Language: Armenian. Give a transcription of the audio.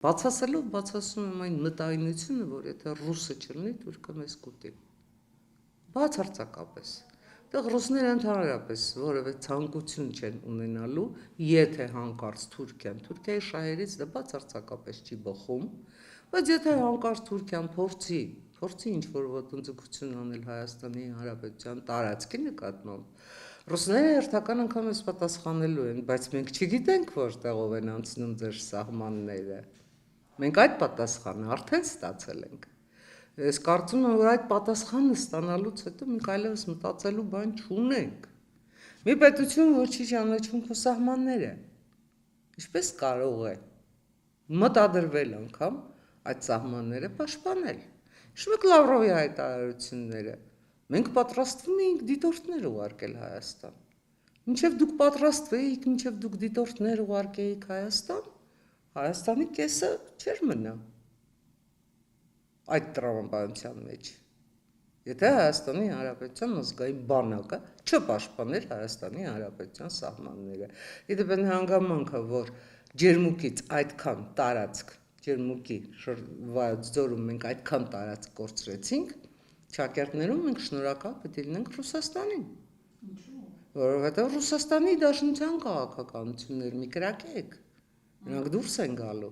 Բացասելով բացասում եմ այն մտայնությունը, որ եթե ռուսը չլինի, թուրքը մեզ կուտի։ Բացարձակապես։ Դեռ ռուսները ընդհանրապես որևէ ցանկություն չեն ունենալու, եթե հանկարծ Թուրքիայի շահերից դա բացարձակապես չի բխում, բայց եթե հանկարծ Թուրքիան փորձի ինչ-որ ոտնձգություն անել Հայաստանի Հանրապետության տարածքի նկատմամբ, ռուսները հերթական անգամ էս պատասխանելու են, բայց մենք չգիտենք որտեղով են անցնում ձեր սահմանները։ Մենք այդ պատասխանը արդեն ստացել ենք։ Ես կարծում եմ, որ այդ պատասխանը ստանալուց հետո մենք այլևս մտածելու բան չունենք։ Մի պետություն, որ չի ճանաչում քո սահմանները, ինչպես կարող է մտադրվել անգամ այդ սահմանները պաշտպանել։ Հիշում եք Լավրովի հայտարարությունները։ Մենք պատրաստվում էինք դիտորդներ ուղարկել Հայաստան։ Մինչև դուք պատրաստվեիք, մինչև դուք դիտորդներ ուղարկեիք Հայաստան, Հայաստանի կեսը չէր մնա այդ տրամաբանության մեջ, եթե Հայաստանի Հանրապետության ազգային բանակը չպաշտպաներ Հայաստանի Հանրապետության սահմանները։ Իդեպ այն հանգամանքը, որ ջերմուկից այդքան տարածք, ջերմուկի Վայոց ձորում մենք այդքան տարածք կորցրեցինք, ճակերտներում մենք շնորհակալ պետք է լինենք Ռուսաստանին։ Որովհետև Ռուսաստանի Դաշնության քաղաքականություններ մի կրակեք, նրանք դուրս են գալու։